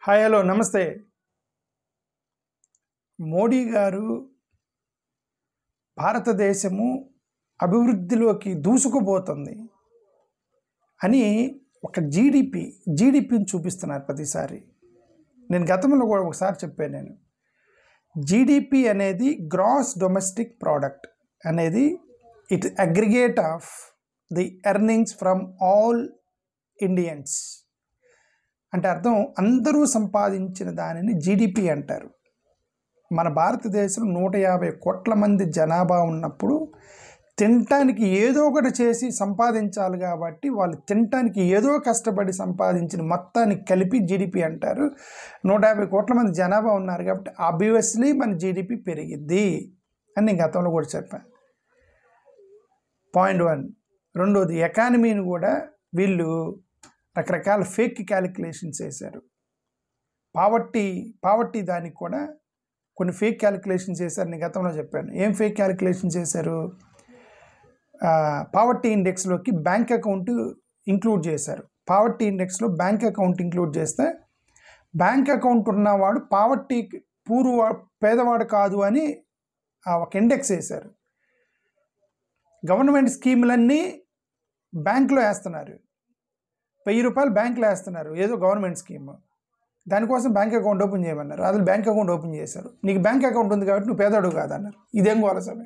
Hi hello నమస్తే. మోడీ గారు భారతదేశము అభివృద్ధిలోకి దూసుకుపోతుంది అని ఒక జీడిపిని చూపిస్తున్నారు ప్రతిసారి. నేను గతంలో కూడా ఒకసారి చెప్పాను. నేను జీడిపి అనేది గ్రాస్ డొమెస్టిక్ ప్రోడక్ట్ అనేది it aggregate of the earnings from all Indians. అంటే అర్థం అందరూ సంపాదించిన దానిని జీడిపి అంటారు. మన భారతదేశంలో 150 కోట్ల మంది జనాభా ఉన్నప్పుడు తినటానికి ఏదో ఒకటి చేసి సంపాదించాలి కాబట్టి వాళ్ళు తినటానికి ఏదో కష్టపడి సంపాదించిన మొత్తాన్ని కలిపి జీడిపి అంటారు. 150 కోట్ల మంది జనాభా ఉన్నారు కాబట్టి ఆబ్వియస్లీ మన జీడిపి పెరిగిద్ది అని నేను గతంలో కూడా చెప్పాను. పాయింట్ 1. రెండోది, ఎకానమీని కూడా వీళ్ళు రకరకాల ఫేక్ క్యాలిక్యులేషన్స్ వేశారు. పావర్టీ దానికి కూడా కొన్ని ఫేక్ క్యాలిక్యులేషన్స్ వేశారు. నేను గతంలో చెప్పాను. ఏం ఫేక్ క్యాలిక్యులేషన్స్ వేశారు? పావర్టీ ఇండెక్స్లోకి బ్యాంక్ అకౌంట్ ఇంక్లూడ్ చేశారు. పావర్టీ ఇండెక్స్లో బ్యాంక్ అకౌంట్ ఇంక్లూడ్ చేస్తే బ్యాంక్ అకౌంట్ ఉన్నవాడు పేదవాడు కాదు అని ఒక ఇండెక్స్ వేశారు. గవర్నమెంట్ స్కీములన్నీ బ్యాంకులో వేస్తున్నారు. 1000 రూపాయలు బ్యాంకులో వేస్తున్నారు, ఏదో గవర్నమెంట్ స్కీమ్. దానికోసం బ్యాంక్ అకౌంట్ ఓపెన్ చేయమన్నారు. అసలు బ్యాంక్ అకౌంట్ ఓపెన్ చేశారు. నీకు బ్యాంక్ అకౌంట్ ఉంది కాబట్టి నువ్వు పేదవాడు కాదన్నారు. ఇదేం గోలసమే.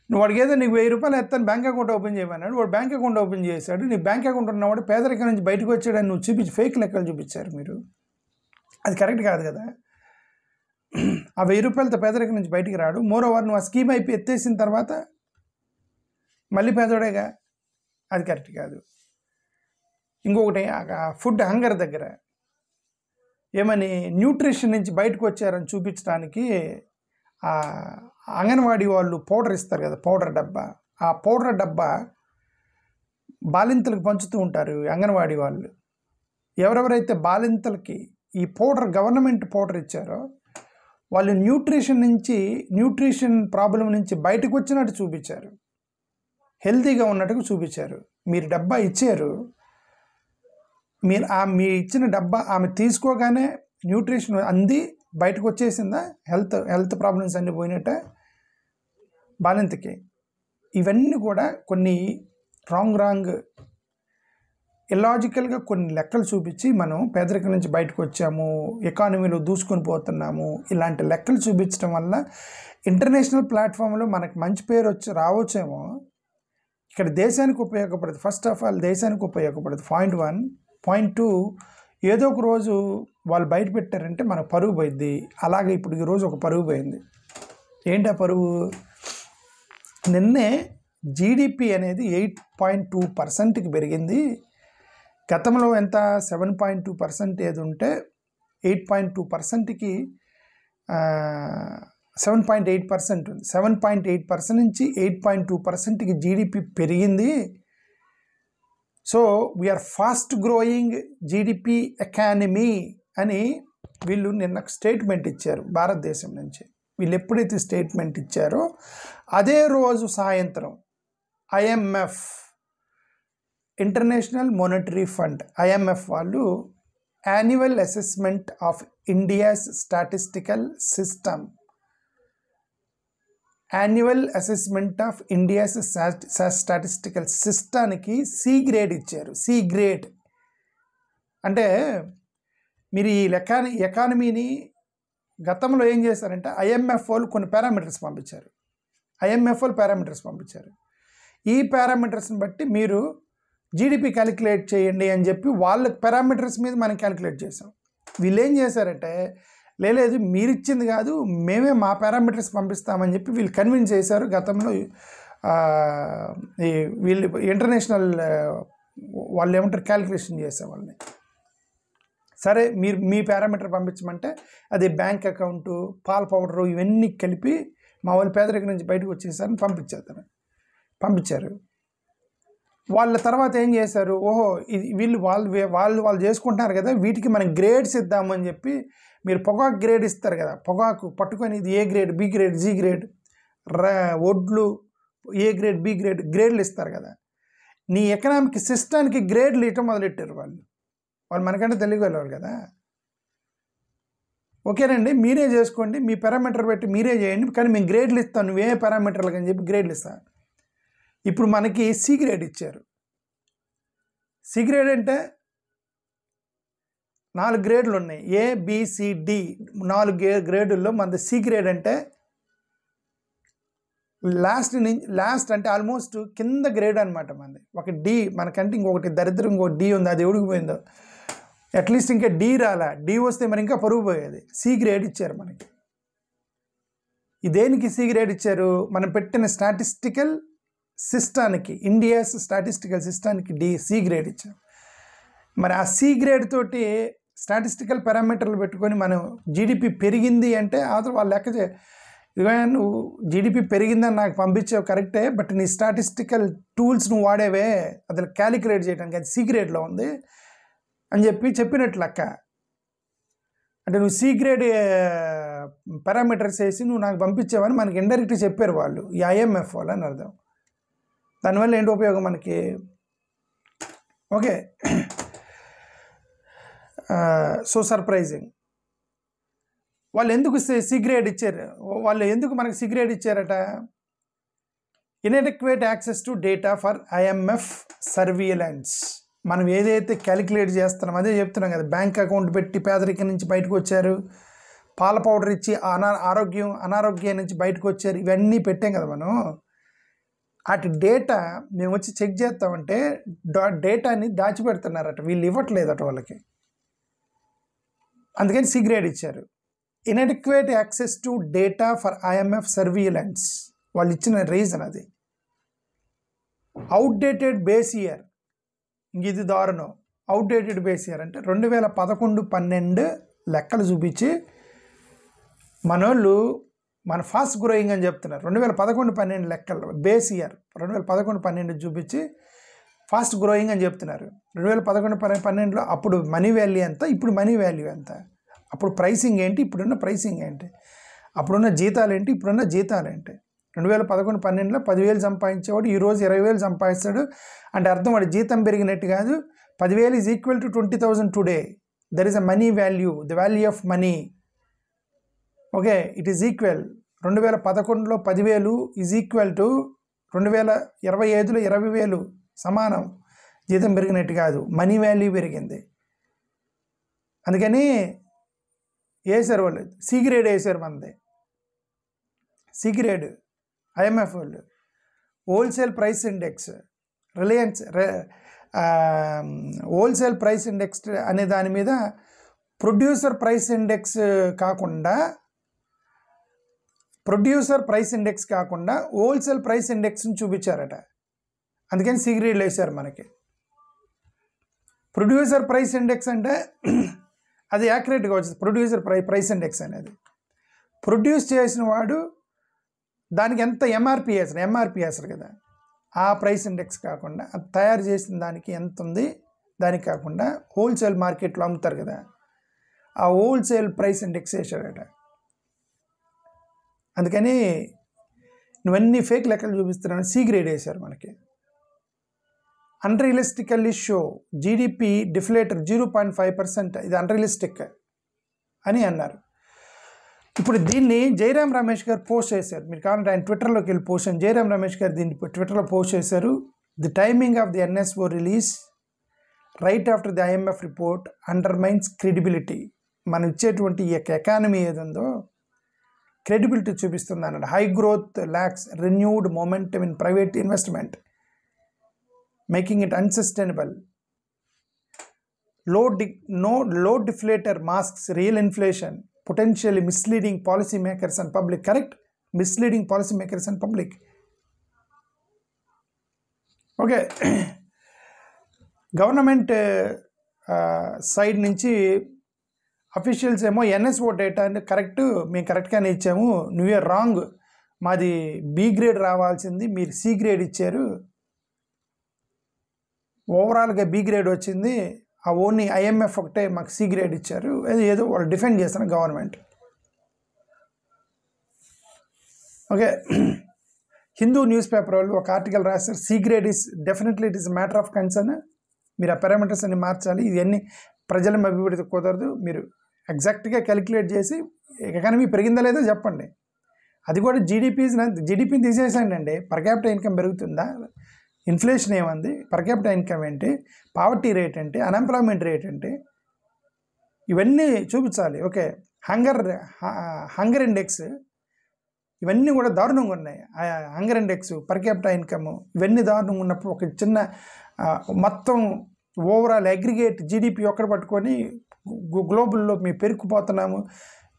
నువ్వు వాడికి ఏదో నీకు 1000 రూపాయలు ఎత్తాను బ్యాంక్ అకౌంట్ ఓపెన్ చేయమన్నాడు. వాడు బ్యాంక్ అకౌంట్ ఓపెన్ చేశాడు. నీ బ్యాంక్ అకౌంట్ ఉన్నవాడు పేదరికం నుంచి బయటకు వచ్చాడని నువ్వు చూపించి ఫేక్ లెక్కలు చూపించారు మీరు. అది కరెక్ట్ కాదు కదా. ఆ 1000 రూపాయలతో పేదరికం నుంచి బయటికి రాడు. మోరోవర్ నువ్వు ఆ స్కీమ్ అయిపోయి ఎత్తేసిన తర్వాత మళ్ళీ పేదోడేగా. అది కరెక్ట్ కాదు. ఇంకొకటి, ఫుడ్ హంగర్ దగ్గర ఏమని న్యూట్రిషన్ నుంచి బయటకు వచ్చారని చూపించడానికి అంగన్వాడీ వాళ్ళు పౌడర్ ఇస్తారు కదా, పౌడర్ డబ్బా. ఆ పౌడర్ డబ్బా బాలింతలకు పంచుతూ ఉంటారు అంగన్వాడీ వాళ్ళు. ఎవరెవరైతే బాలింతలకి ఈ పౌడర్ గవర్నమెంట్ పౌడర్ ఇచ్చారో వాళ్ళు న్యూట్రిషన్ ప్రాబ్లం నుంచి బయటకు వచ్చినట్టు చూపించారు, హెల్తీగా ఉన్నట్టుగా చూపించారు. మీరు డబ్బా ఇచ్చారు, మీ ఇచ్చిన డబ్బా ఆమె తీసుకోగానే న్యూట్రిషన్ అంది బయటకు వచ్చేసిందా? హెల్త్ ప్రాబ్లమ్స్ అన్నీ పోయినట్ట బాలింతకి. ఇవన్నీ కూడా కొన్ని రాంగ్ ఇలాజికల్గా కొన్ని లెక్కలు చూపించి మనం పేదరికం నుంచి బయటకు వచ్చాము, ఎకానమీలో దూసుకొని పోతున్నాము, ఇలాంటి లెక్కలు చూపించడం వల్ల ఇంటర్నేషనల్ ప్లాట్ఫామ్లో మనకు మంచి పేరు రావచ్చేమో. ఇక్కడ దేశానికి ఉపయోగపడదు. ఫస్ట్ ఆఫ్ ఆల్ దేశానికి ఉపయోగపడదు. పాయింట్ 1. పాయింట్ 2, ఏదో ఒక రోజు వాళ్ళు బయట పెట్టారంటే మనకు పరుగు పోయిద్ది. అలాగే ఇప్పుడు ఈరోజు ఒక పరుగు పోయింది. ఏంటి ఆ పరుగు? నిన్నే జీడిపి అనేది 8.2%కి పెరిగింది. గతంలో ఎంత 7.2% ఏది ఉంటే 8.2%కి 7.8% ఉంది. 7.8% నుంచి 8.2%కి జీడిపి పెరిగింది. So we're fast growing GDP economy అని వీళ్ళు నిన్న స్టేట్మెంట్ ఇచ్చారు భారతదేశం నుంచి. వీళ్ళు ఎప్పుడైతే స్టేట్మెంట్ ఇచ్చారో అదే రోజు సాయంత్రం IMF, International Monetary Fund, IMF వాళ్ళు annual assessment of India's statistical system, annual assessment of India's statistical సిస్టానికి C గ్రేడ్ ఇచ్చారు. C గ్రేడ్ అంటే మీరు ఈ ఎకానమీని గతంలో ఏం చేశారంటే IMF వాళ్ళు కొన్ని పారామీటర్స్ పంపించారు. ఈ పారామీటర్స్ని బట్టి మీరు జీడిపి క్యాలిక్యులేట్ చేయండి అని చెప్పి వాళ్ళ పారామీటర్స్ మీద మనం క్యాలిక్యులేట్ చేసాం. వీళ్ళు ఏం చేశారంటే లేదు మీరు ఇచ్చింది కాదు, మేమే మా పారామీటర్స్ పంపిస్తామని చెప్పి వీళ్ళు కన్విన్స్ చేశారు. గతంలో వీళ్ళు ఇంటర్నేషనల్ వాళ్ళు ఏమంటారు క్యాలిక్యులేషన్ చేసే వాళ్ళని. సరే మీరు మీ పారామీటర్ పంపించమంటే అది బ్యాంక్ అకౌంటు, పాల పౌడరు ఇవన్నీ కలిపి మా వాళ్ళు పేదరికం నుంచి బయటకు వచ్చేసారని పంపించారు. వాళ్ళ తర్వాత ఏం చేశారు? ఓహో వీళ్ళు వాళ్ళు చేసుకుంటున్నారు కదా, వీటికి మనం గ్రేడ్స్ ఇద్దామని చెప్పి మీరు పొగాకు గ్రేడ్ ఇస్తారు కదా, పొగాకు పట్టుకొని ఇది A grade, B grade, G grade, ఒడ్లు A గ్రేడ్, B గ్రేడ్లు ఇస్తారు కదా. నీ ఎకనామిక్ సిస్టానికి గ్రేడ్లు ఇవ్వటం మొదలెట్టారు వాళ్ళు. మనకంటే తెలియగలవాళ్ళు కదా. ఓకేనండి, మీరే చేసుకోండి, మీ పారామీటర్ పెట్టి మీరే చేయండి, కానీ మేము గ్రేడ్లు ఇస్తాను, నువ్వే పారామీటర్లకు అని చెప్పి గ్రేడ్లు ఇస్తాను. ఇప్పుడు మనకి సి గ్రేడ్ ఇచ్చారు. సి గ్రేడ్ అంటే 4 గ్రేడ్లు ఉన్నాయి. ABCD 4 గ్రేడుల్లో మనది సి గ్రేడ్ అంటే లాస్ట్ అంటే ఆల్మోస్ట్ కింద గ్రేడ్ అనమాట. మనది ఒక డి, మనకంటే ఇంకొకటి దరిద్రం, ఇంకొకటి డి ఉంది, అది ఉడికిపోయిందో. అట్లీస్ట్ ఇంకా డి రాలా, డి వస్తే మరి ఇంకా పరుగు పోయేది. సి గ్రేడ్ ఇచ్చారు మనకి. ఇదేనికి సి గ్రేడ్ ఇచ్చారు? మనం పెట్టిన స్టాటిస్టికల్ సిస్టానికి, ఇండియాస్ స్టాటిస్టికల్ సిస్టానికి సి గ్రేడ్ ఇచ్చారు. మరి ఆ సి గ్రేడ్ తోటి స్టాటిస్టికల్ పారామీటర్లు పెట్టుకొని మనం జీడిపి పెరిగింది అంటే వాళ్ళు లెక్క ఇదిగో నువ్వు జీడిపి పెరిగిందని నాకు పంపించావు కరెక్టే, బట్ నీ స్టాటిస్టికల్ టూల్స్ నువ్వు వాడేవే అది క్యాలిక్యులేట్ చేయడానికి, అది సి గ్రేడ్లో ఉంది అని చెప్పినట్లు లెక్క. అంటే నువ్వు సి గ్రేడ్ పారామీటర్స్ వేసి నువ్వు నాకు పంపించావని మనకి ఇండైరెక్ట్గా చెప్పారు వాళ్ళు, ఈ IMF వాళ్ళు అని అర్థం. దానివల్ల ఏంటి ఉపయోగం మనకి? Okay, so surprising. వాళ్ళు ఎందుకు సి గ్రేడ్ ఇచ్చారు? వాళ్ళు ఎందుకు మనకి సి గ్రేడ్ ఇచ్చారట? Inadequate access to data for IMF surveillance. మనం ఏదైతే క్యాలిక్యులేట్ చేస్తున్నాం అదే చెప్తున్నాం కదా. బ్యాంక్ అకౌంట్ పెట్టి పేదరికం నుంచి బయటకు వచ్చారు, పాల పౌడర్ ఇచ్చి అనారోగ్యం నుంచి బయటకు వచ్చారు, ఇవన్నీ పెట్టాం కదా మనం. అటు డేటా మేము వచ్చి చెక్ చేస్తామంటే డేటాని దాచిపెడుతున్నారట, వీళ్ళు ఇవ్వట్లేదట వాళ్ళకి. అందుకని సి గ్రేడ్ ఇచ్చారు. Inadequate access to data for IMF surveillance వాళ్ళు ఇచ్చిన రీజన్ అది. అవుట్డేటెడ్ బేస్ ఇయర్, ఇంక ఇది దారుణం. అవుట్డేటెడ్ బేస్ ఇయర్ అంటే 2011-12 లెక్కలు చూపించి మనోళ్ళు మన ఫాస్ట్ గ్రోయింగ్ అని చెప్తున్నారు. 2011-12 లెక్కలు బేస్ ఇయర్ 2011-12 చూపించి ఫాస్ట్ గ్రోయింగ్ అని చెప్తున్నారు. 2011-12లో అప్పుడు మనీ వాల్యూ ఎంత, ఇప్పుడు మనీ వాల్యూ ఎంత, అప్పుడు ప్రైసింగ్ ఏంటి, ఇప్పుడున్న ప్రైసింగ్ ఏంటి, అప్పుడున్న జీతాలు ఏంటి, ఇప్పుడున్న జీతాలు ఏంటి. 2011-12లో 10,000 సంపాదించేవాడు ఈరోజు 20,000 సంపాదిస్తాడు అంటే అర్థం వాడి జీతం పెరిగినట్టు కాదు. 10,000 is equal to 20,000 today. There is a money value, the value of money. Okay, it is equal. 2011లో 10,000 ఈజ్ ఈక్వల్ టు 2025లో 20,000 సమానం. జీతం పెరిగినట్టు కాదు, మనీ వాల్యూ పెరిగింది. అందుకని వేసారు వాళ్ళు, సి గ్రేడ్ వేసారు మనది. సి గ్రేడ్ IMF వాళ్ళు. Wholesale price index, Reliance wholesale price index అనే దాని మీద ప్రొడ్యూసర్ ప్రైస్ ఇండెక్స్ కాకుండా హోల్సేల్ ప్రైస్ ఇండెక్స్ని చూపించారట. అందుకని సి గ్రేడ్లు వేశారు మనకి. ప్రొడ్యూసర్ ప్రైస్ ఇండెక్స్ అంటే అది యాక్యురేట్గా వచ్చింది. ప్రొడ్యూసర్ ప్రైస్ ఇండెక్స్ అనేది ప్రొడ్యూస్ చేసిన వాడు దానికి ఎంత ఎంఆర్పి వేస్తారు కదా, ఆ ప్రైస్ ఇండెక్స్ కాకుండా అది తయారు చేసిన దానికి ఎంత ఉంది దానికి కాకుండా హోల్సేల్ మార్కెట్లో అమ్ముతారు కదా, ఆ హోల్సేల్ ప్రైస్ ఇండెక్స్ వేసాడట. అందుకని నువ్వన్నీ ఫేక్ లెక్కలు చూపిస్తున్నాను, సి గ్రేడ్ వేశారు మనకి. అన్రియలిస్టికల్లీ షో జీడిపి డిఫ్లేటర్ 0.5%, ఇది అన్రియలిస్టిక్ అని అన్నారు. ఇప్పుడు దీన్ని జయరాం రమేష్ గారు పోస్ట్ చేశారు. మీరు కావాలంటే ఆయన ట్విట్టర్లోకి వెళ్ళి పోస్ట్ చేయండి. జయరాం రమేష్ గారు దీన్ని ట్విట్టర్లో పోస్ట్ చేశారు. The timing of the NSO release right after the IMF report undermines credibility. మనం ఇచ్చేటువంటి ఈ ఎకానమీ ఏదుందో క్రెడిబిలిటీ చూపిస్తుంది అన్నాడు. High growth lakhs renewed momentum in private investment making it unsustainable. Low deflator masks real inflation, potentially misleading policymakers and public. Correct? Misleading policymakers and public. Okay. Government side నుంచి officials ఏమో NSO data అంటే మేము కరెక్ట్గానే ఇచ్చాము, నువ్వే wrong, మాది B grade రావాల్సింది మీరు C గ్రేడ్ ఇచ్చారు, ఓవరాల్గా B గ్రేడ్ వచ్చింది, ఆ ఓన్లీ IMF ఒకటే మాకు C గ్రేడ్ ఇచ్చారు, ఏదో వాళ్ళు డిఫెండ్ చేస్తున్న government. Okay, Hindu news paper వాళ్ళు ఒక ఆర్టికల్ రాస్తారు, C grade is definitely it is matter of concern, మీరు ఆ పారామీటర్స్ అన్ని మార్చాలి, ఇవన్నీ ప్రజల అభివృద్ధి కుదరదు, మీరు ఎగ్జాక్ట్గా క్యాలిక్యులేట్ చేసి ఎకానమీ పెరిగిందా లేదో చెప్పండి. అది కూడా జీడిపిని తీసేసండి అండి. పర్ క్యాపిటల్ ఇన్కమ్ పెరుగుతుందా, ఇన్ఫ్లేషన్ ఏమంది, పర్ క్యాపిటల్ ఇన్కమ్ ఏంటి, పావర్టీ రేట్ ఏంటి, అన్ఎంప్లాయ్మెంట్ రేట్ ఏంటి, ఇవన్నీ చూపించాలి. ఓకే, హంగర్ ఇండెక్స్, ఇవన్నీ కూడా దారుణంగా ఉన్నాయి. Hunger index, per capital income, ఇవన్నీ దారుణంగా ఉన్నప్పుడు ఒక చిన్న మొత్తం ఓవరాల్ అగ్రిగేట్ జీడిపి ఒక్కడ పట్టుకొని గ్లోబల్లో మేము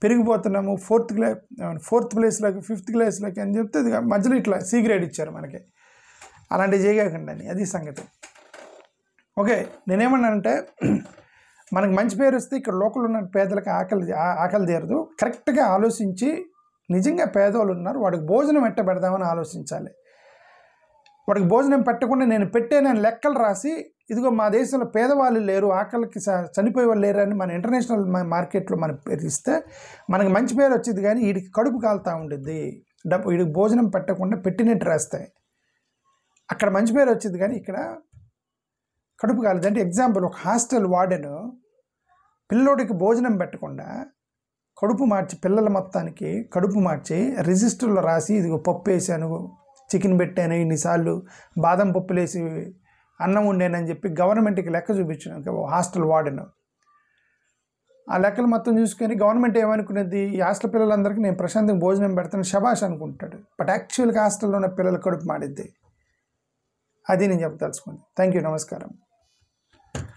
పెరిగిపోతున్నాము ఫోర్త్ ప్లేస్లోకి, ఫిఫ్త్ ప్లేస్లోకి అని చెప్తే మధ్యలో ఇట్లా సి గ్రేడ్ ఇచ్చారు మనకి. అలాంటివి చేయకండి అని, అది సంగతి. ఓకే, నేనేమన్నానంటే మనకు మంచి పేరు వస్తే ఇక్కడ లోకల్ ఉన్న పేదలకు ఆకలి తీరదు. కరెక్ట్గా ఆలోచించి నిజంగా పేదవాళ్ళు ఉన్నారు, వాడికి భోజనం ఎట్ట పెడదామని ఆలోచించాలి. వాడికి భోజనం పెట్టకుండా నేను లెక్కలు రాసి ఇదిగో మా దేశంలో పేదవాళ్ళు లేరు, ఆకలికి చనిపోయే వాళ్ళు లేరు అని మన ఇంటర్నేషనల్ మార్కెట్లో మనం ఇస్తే మనకి మంచి పేరు వచ్చింది. కానీ వీడికి కడుపు కాలుతూ ఉండిద్ది. వీడికి భోజనం పెట్టకుండా పెట్టినట్టు రాస్తాయి. అక్కడ మంచి పేరు వచ్చింది కానీ ఇక్కడ కడుపు కాలేదు. అంటే ఎగ్జాంపుల్, ఒక హాస్టల్ వార్డెను పిల్లోడికి భోజనం పెట్టకుండా కడుపు మార్చి, పిల్లల మొత్తానికి కడుపు మార్చి రిజిస్టర్లో రాసి ఇదిగో పప్పు వేసాను, చికెన్ పెట్టాను, ఇన్నిసార్లు బాదం పప్పులు వేసి అన్నం ఉండేనని చెప్పి గవర్నమెంట్కి లెక్క చూపించాను హాస్టల్ వార్డెను. ఆ లెక్కలు మొత్తం చూసుకొని గవర్నమెంట్ ఏమనుకునేది, ఈ హాస్టల్ పిల్లలందరికీ నేను ప్రశాంతంగా భోజనం పెడతాను శబాష్ అనుకుంటాడు. బట్ యాక్చువల్గా హాస్టల్లో ఉన్న పిల్లల కడుపు మాడిద్ది. అది నేను చెప్పదలుచుకుంది. థ్యాంక్ యూ, నమస్కారం.